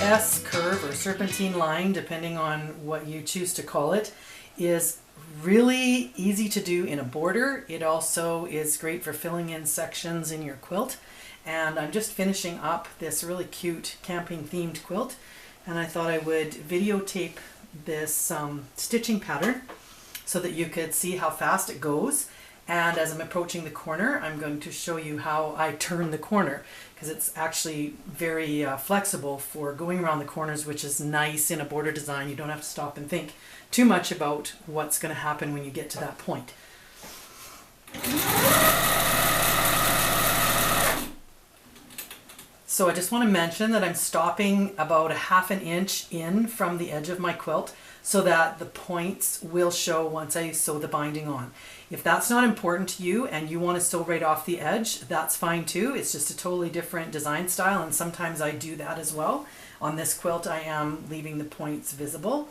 S-curve or serpentine line, depending on what you choose to call it, is really easy to do in a border. It also is great for filling in sections in your quilt. And I'm just finishing up this really cute camping themed quilt, and I thought I would videotape this stitching pattern so that you could see how fast it goes. And as I'm approaching the corner, I'm going to show you how I turn the corner, because it's actually very flexible for going around the corners, which is nice in a border design. You don't have to stop and think too much about what's going to happen when you get to that point. So I just want to mention that I'm stopping about a ½ an inch in from the edge of my quilt so that the points will show once I sew the binding on. If that's not important to you and you want to sew right off the edge, that's fine too. It's just a totally different design style, and sometimes I do that as well. On this quilt I am leaving the points visible.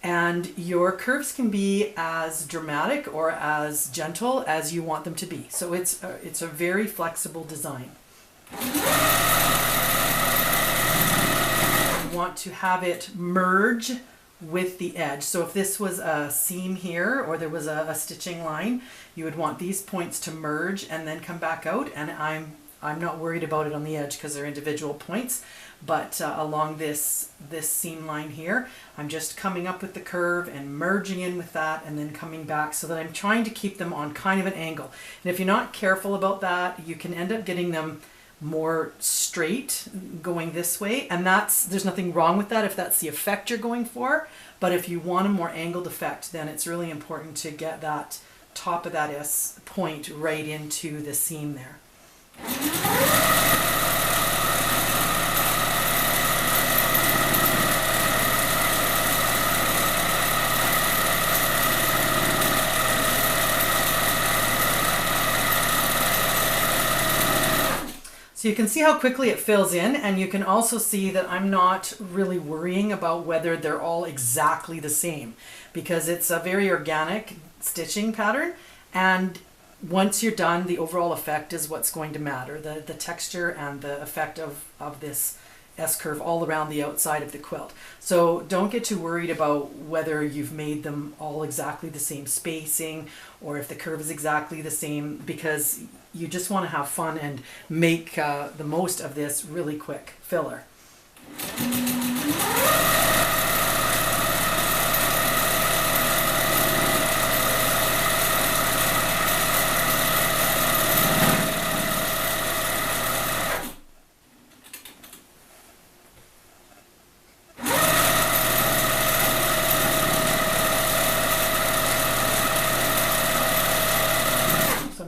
And your curves can be as dramatic or as gentle as you want them to be. So it's a very flexible design. You want to have it merge with the edge. So if this was a seam here, or there was a stitching line, you would want these points to merge and then come back out. And I'm not worried about it on the edge because they're individual points, but along this seam line here, I'm just coming up with the curve and merging in with that and then coming back, so that I'm trying to keep them on kind of an angle. And if you're not careful about that, you can end up getting them more straight going this way, and there's nothing wrong with that if that's the effect you're going for. But if you want a more angled effect, then it's really important to get that top of that S point right into the seam there. So you can see how quickly it fills in, and you can also see that I'm not really worrying about whether they're all exactly the same, because it's a very organic stitching pattern, and once you're done, the overall effect is what's going to matter, the texture and the effect of this S-curve all around the outside of the quilt. So don't get too worried about whether you've made them all exactly the same spacing or if the curve is exactly the same, because you just want to have fun and make the most of this really quick filler.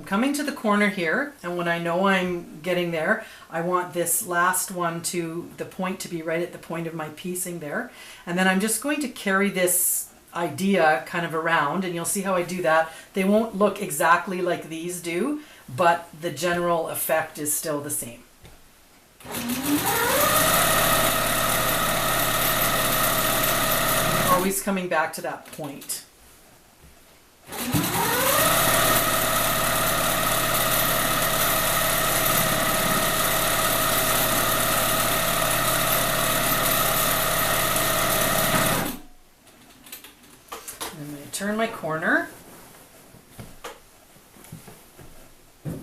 Coming to the corner here, and when I know I'm getting there, I want this last one to the point to be right at the point of my piecing there. And then I'm just going to carry this idea kind of around, and you'll see how I do that. They won't look exactly like these do, but the general effect is still the same. Always coming back to that point. Turn my corner.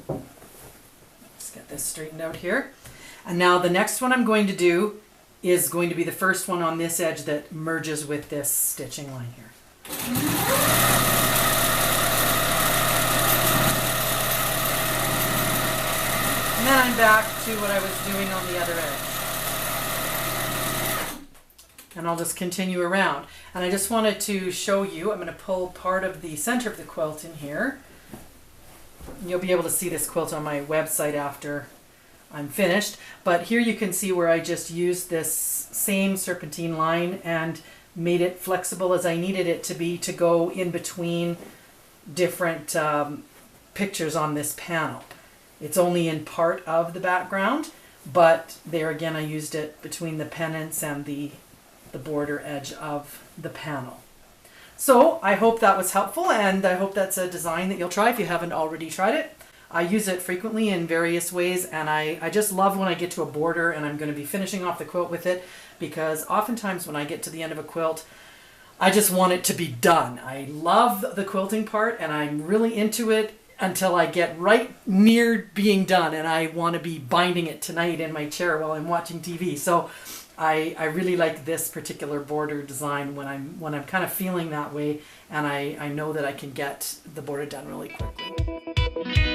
Let's get this straightened out here. And now the next one I'm going to do is going to be the first one on this edge that merges with this stitching line here. And then I'm back to what I was doing on the other edge. And I'll just continue around. And I just wanted to show you, I'm going to pull part of the center of the quilt in here. You'll be able to see this quilt on my website after I'm finished. But here you can see where I just used this same serpentine line and made it flexible as I needed it to be to go in between different pictures on this panel. It's only in part of the background, but there again I used it between the pennants and the border edge of the panel. So I hope that was helpful, and I hope that's a design that you'll try if you haven't already tried it. I use it frequently in various ways, and I just love when I get to a border and I'm going to be finishing off the quilt with it, because oftentimes when I get to the end of a quilt, I just want it to be done. I love the quilting part and I'm really into it until I get right near being done and I want to be binding it tonight in my chair while I'm watching TV. So I really like this particular border design when I'm kind of feeling that way, and I know that I can get the border done really quickly.